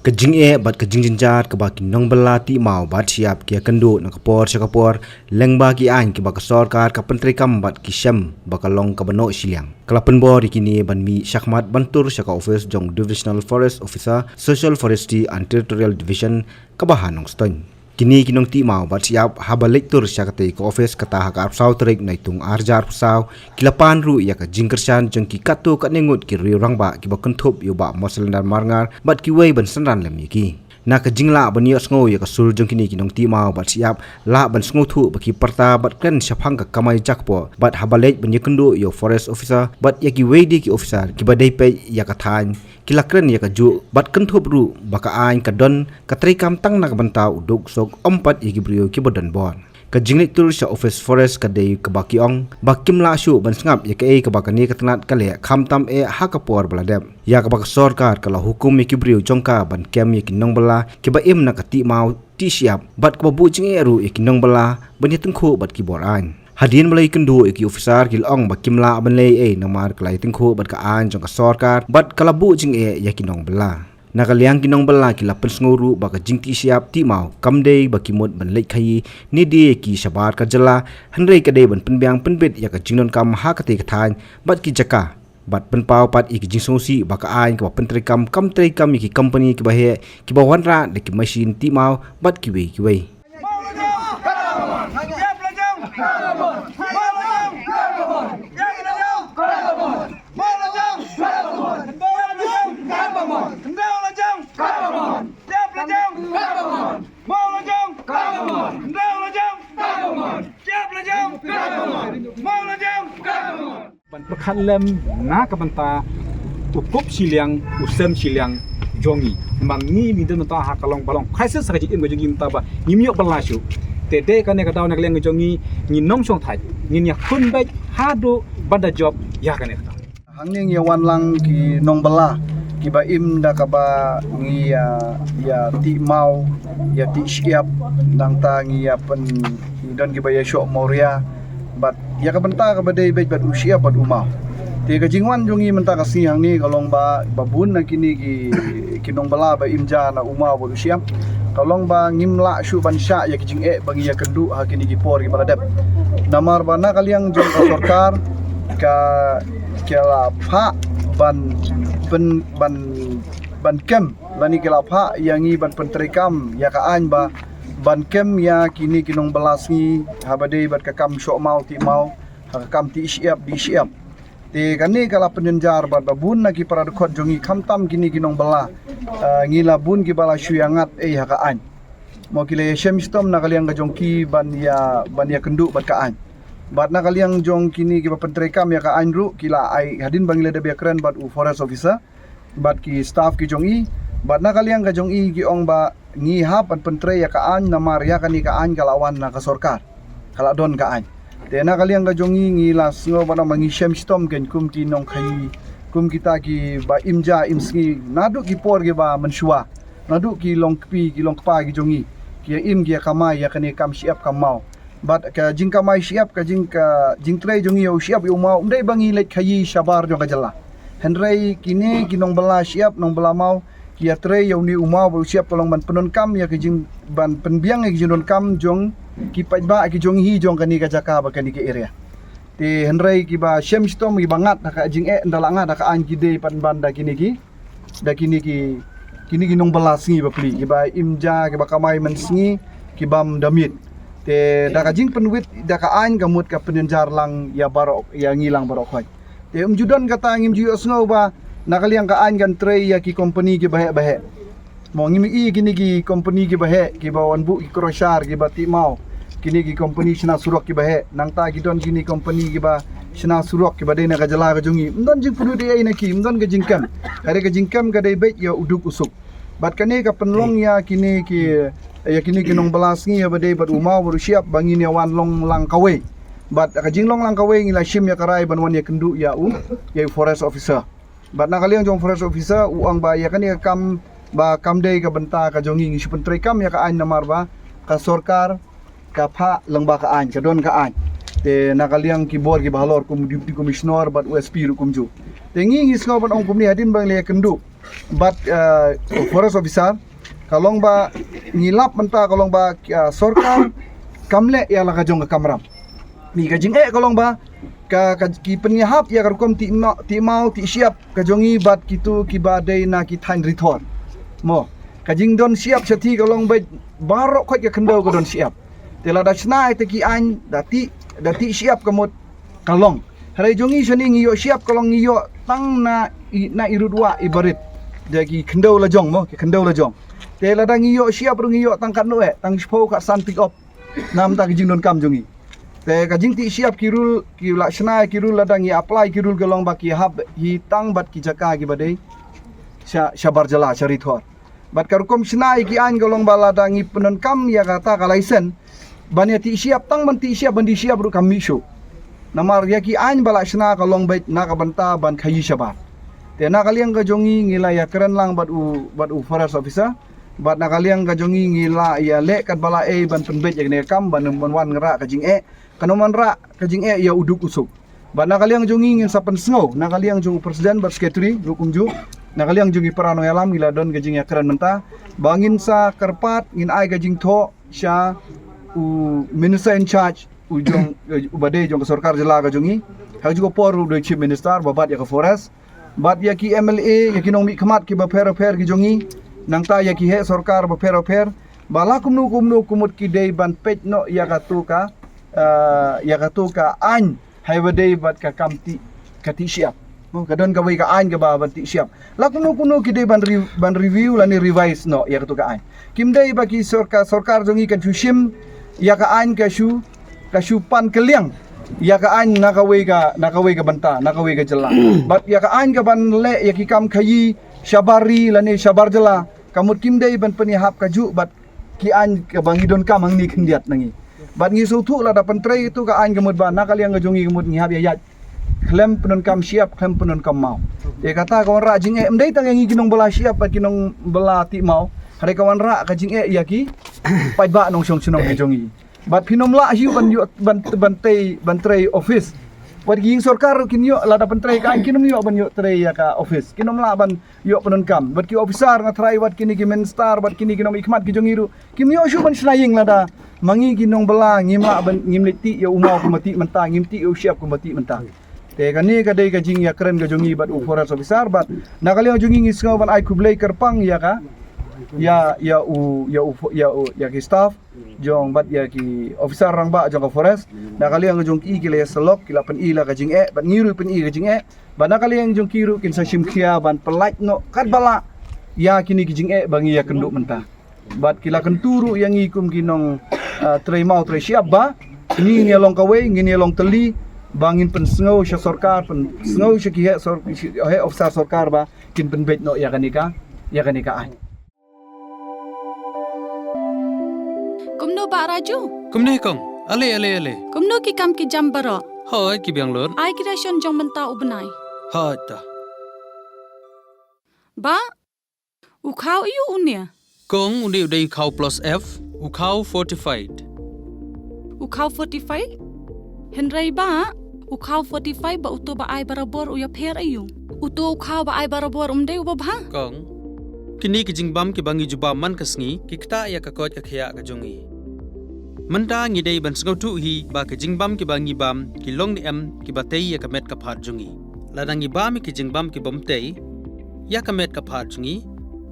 Kejing bat kejing jinjat ke baki nong belati mau bat siap kia kendut nak kapor leng bagi an ke baka sorkar ka pentri kam bat kisem bakalong ka banok siliang. Kalapen bor ikini ban mi syakmat bantur syaka office jong divisional forest officer social forestry and territorial division kabahan nong stoin. Kini kinong ti mau bat siap habalik tur syakate ko office kata hak arpsau terik naitung arjar pusau kilapan ru ya ka jingkersan jeng ki katu kat nengut ki riurang ba ki bakentup yo ba moselendar marngar bat ki wei ban senran lem ki na ka jingla ban yo sngo ya ka sul jeng kini kinong ti mau bat siap la ban sngo thu ba ki perta bat kren syapang ka kamai jakpo bat habalik ban yekendu yo forest officer bat ya ki wei di ki officer ki badai pe ya ka than kilakren ya ka ju bat kentup ru baka ain ka don ka trikam tang na ka bantau uduk sok ompat igi brio ki bodan bon ka jinglik tur sya office forest ka dei ka baki ong bakim la shu ban sngap ya ka e ka bakani ka tanat ka le kham tam e ha ka por baladem ya ka bak sarkar kala hukum ki brio jongka ban kem ya ki nong bala ki ba im na ka ti mau ti siap bat ka bu jing e ru ki nong bala ban ya tengku bat ki bor an Hadian malay kendu iki officer kilong bakimla banlay namar kalay tingko bat kaan jong ka sarkar bat kalabu jing ya kinong bala nakaliang kinong bala kila pensnguru baka jingti siap ti mau kamdei bakimot banlay khayi ni di ki sabar ka jala hanrei kadei ban penbiang penbit ya ka jingnon kam ha ka te kathan bat ki jaka bat penpau pat iki jingsosi baka ain ka pentri kam iki company ki bahe ki bawanra de ki machine ti mau bat ki wei Berkhalam na kabanta ukup siliang usem siliang jongi mangi minta nota hakalong balong crisis saja im gajing taba nimyo balashu tete kane kataw nagleng jongi ni nong song thai ni ya kun bai hado banda job ya kane kata hangning ya wan lang ki nong bala ki ba im da ka ba ngi ya ti mau ya ti siap nang ta ngi ya pen don ki ba ya syok moria bat ya ka benta ka badai bet bat usia bat umau te ka jingwan jongi menta ka siang ni kalong ba babun na kini ki kinong bala ba imja na umau bat usia kalong ba ngimla syu ban sya ya ki jing bangi ya kendu ha kini ki por ki baladep namar bana kaliang jong ka sarkar ka kela pha ban pen ban kem bani kela pha yangi ban pentrikam ya ka an ba ban kem ya kini kinong balasi habade bat ka kam syok mau ti mau ha kam ti siap di siap te kani kala penjenjar bat babun na ki para dekot jongi khamtam kini kinong bala ngila bun ki bala shuyangat ha ka an mo kile shemstom na kaliang ka jongki ban ya kendu bat ka an bat na kaliang jong kini ki pentrekam ya ka an ru kila ai hadin bangile de bekren bat u forest officer bat ki staff ki jongi bat na kaliang ka jongi ki ong ba ngi hap an pentre ya ka an namar ya kani ka an kalawan na ka sorkar kala don ka an te na kaliang ka jongi ngi las ngo bana mangi shemstom ken kum ti nong khai kum kita ki ba imja imsngi nadu ki por ki ba menshua nadu ki longpi ki longpa ki jongi ki im ki kamai ya kani kam siap kam mau bat ka jing kamai siap ka jing tre jongi yo siap yo mau ndai bangi lek khayi sabar jo ka jala henrei kini kinong bala siap nong bala mau kia tre yang ni umau baru siap tolong ban penon kam ya kijing ban penbiang ki jinon kam jong ki pajba ki jong hi jong kani ka jaka ba kani ke area te henrei ki ba shem stom ki bangat ka jing ndalanga da ka an ki de pan banda kini ki nong balasi ba pli ki ba imja ki ba kamai mensingi ki bam damit te da ka jing penwit da ka an gamut ka penenjar lang ya barok ya ngilang barok khoi te judon kata ngim ju sngo ba nakaliang kaan kan tray ya ki company ki bahe mo ngimi kini ki company ki bahe ki bawan bu ki kroshar ki bati mau kini ki company sina surok ki bahe nang ta ki don kini company ki ba sina surok ki badai na ka jala ka jungi mdon jing pulu de ai na ki mdon ka jingkam kare ka jingkam ka dai bet ya uduk usuk bat kane ka penlong ya kini ki nong balas ngi ya badai bat umau baru siap bangin ya wan long lang kawe bat ka jinglong lang kawe ngila shim ya karai banwan ya kendu ya forest officer bat na kaliang jong forest officer uang ba ya kan ya kam dei ka benta ka jongi ngi pentre kam ya ka an namar ba ka sorkar ka pha lengba ka an ka don ka an te na kaliang ki bor ki balor kum deputy commissioner bat USP ru kum ju te ngi sko ban ong kum ni hadin bang le kendu But forest officer kalong ba ngilap menta kalong ba sorkar kamle ya la kajong ka kamram. Ni kajing kalong ba ki penyahap ya karukom ti mau ti siap kajongi bat kitu kibadai na ki thain rithor. Mo kajing don siap sati kalong ba barok khoi ka khendau ka don siap. Tela da snai te ki an dati siap kamot kalong. Harai jongi shani ngiyo siap kalong ngiyo tang na irudwa ibarit. Jadi khendau la jong mo ki khendau la jong. Tela da ngiyo siap ru ngiyo tang kat noe tang spo ka san pick up. Nam ta kajing don kam jongi. Te kajing ti siap kirul ki laksana kirul ladang i apply kirul galong baki hab hi tang bat ki jaka ki badai syabar jala cari thor bat karukom snai ki an galong bala dang i penon kam ya kata ka license bania ti siap tang ban ti siap bandi siap ru kam misu namar ya ki an bala sna galong bait na ka banta ban khayi syabar te na kaliang ka jongi ngila ya keren lang bat u forest officer bat na kaliang ka jongi ngila ya le kat bala ban penbet ya ne kam ban wan ngera ka jing kanoman ra kajing ya uduk usuk ba nakaliang jongi ngin sapen snow nakaliang jong presiden bat sekretari hukumju nakaliang jongi parano yalam ila don kajing ya keren menta bangin sa kerpat ngin ai kajing tho sha u minister in charge u jong ubade jong sarkar jela kajongi ha juga por u chief minister babat ya ka forest bat ya ki MLA ya ki nong mi khamat ki ba pher ki jongi nangta ya ki he sarkar ba pher bala kumnu kumut ki dei ban pet no ya ka tu ka ya katu ka an haywade bat ka kamti kati siap mo kadon ka wai ka an ka ba banti siap lakuno kuno kide ban review lani revise no ya katu ka an kimdai ba ki sarkar jongi kan chushim ya ka an ka shu pan keliang ya ka an nakawai ka banta nakawai ka jela bat ya ka an ka ban le ya ki kam khayi syabari lani syabar jela kamut kimdai ban penihap kaju bat ki an ka bangidon kam ang ni khendiat nangi bat ngi sutu la da pentrei itu ka an gemut ba nakaliang ngajongi gemut ngi hab ya klem penun kam siap klem penun kam mau dia kata kawan ra jing emdai tang ngi kinong bala siap bat kinong bala ti mau hari kawan ra ka jing ya ki pai ba nong song chinong ngajongi bat pinom la hiu ban trei office bat ging sarkar kin yo la da pentrei ka an kinom yo ban yo trei ya ka office kinom la ban yo penun kam bat ki officer ngatrai wat kini ki minister bat kini kinom ikmat ki jongi ru kim yo shu ban slaying la da mangi ginong bela ngimla ban ngimliti ya umau ku mati mentang ngimti u siap ku mati mentang te kani ka dei ka jing ya keren ka jongi bat u forest officer bat nakali jongi ngisngau ban ai ku blai kerpang ya ka ya ki staff jong bat ya ki officer rang ba jong ka forest nakali ang jong ki le selok kila pen ila ka jing bat ngiru pen i ka jing ban nakali ang jong kiru kin sa simkhia ban pelait no kat bala ya kini ki jing bangi ya kenduk mentang bat kila kenturu yang ikum kinong trei mau trei siap ba ni ngelong kawe ngini long teli bangin pen sngau sya sarkar pen sngau sya ki he officer sarkar ba kin pen bet no ya kanika ai kumno ba raju Kumne kong, ale. kumno ki kam ki jam baro Hoi ki biang lor. ai ki ration jong menta ubnai Hoi ta. ba ukhau yu unia Kong undi udai kau plus F, ukau fortified. ukhau 45 henrai ba ukhau 45 ba uto ba ai barabor uya pher ayu uto ukhau ba ai barabor umdei uba bha Kong, kini ki jingbam ki bangi juba man kasngi, ki kta ya ka kot ka khaya ka jongi. Menta ngi dei ban sngau tu hi ba ki jingbam ki bangi bam ki long ni em ki batei ya ka met ka phat jongi. Ladangi bam ki jingbam ki bom tei ya ka met ka phat jongi.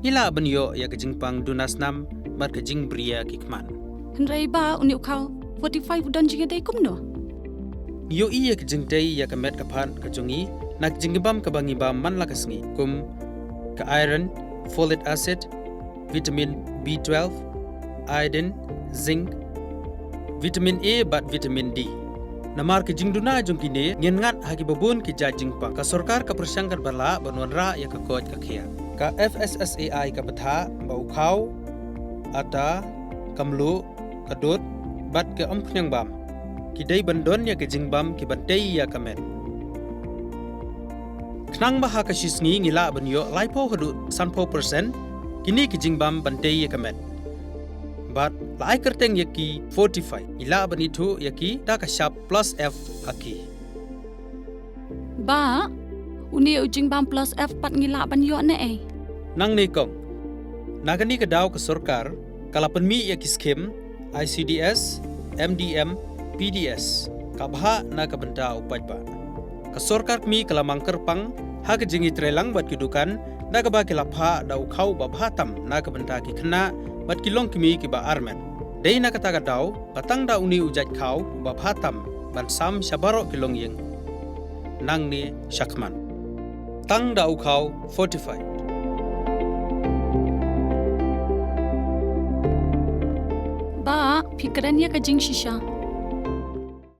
Ila ban yo ya ka jingpang dunas nam mar ka jing bria ki kman. henrai ba uni ukhau 45 udan jinga dei kumno Yo iya ka jingtei ya ka met ka phat ka jongi, nak jingbam ka bangi bam man la kasngi kum ka iron, folic acid, vitamin B12, iodine, zinc, vitamin A bat vitamin D. Namar ke jingduna jong kini ngin ngat hagi babun ki jajing pa ka sarkar ka persangkar bala banwan ra ya ka kot ka khia. Ka FSSAI ka batha bau khau ata kamlu kadut bat ke omkhnyang bam. Ki dei bandon ya ke jingbam ki bantei ya kamet. Knang baha ka shisngi ngila ban yo laipo hadu sanpo persen kini ki jingbam bantei ya kamet. But lai kerteng yaki 45 ila ban itu yaki ta ka sharp plus F haki. ba uni ujing bam plus F pat ngila ban yo ne ai nang nekong nagani ka daw ka sorkar kalapan mi ya kiskem ICDS, MDM, PDS kabha na kabenta upaj ba ka sorkar mi kalamang kerpang ha ka jingi trelang bat kidukan na ka ba kilapha daw khau ba bhatam na kabenta ki khna bat kilong kimi ki ba armen dei na kata ka daw patang da uni ujat khau ba bhatam ban sam shabaro kilong yeng nang ni shakman tang da ukhau 45 Ba, pikirannya ka jing shisha.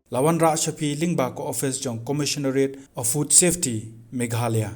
Lawan Ra Shafi Lingba ko office jong Commissionerate of Food Safety Meghalaya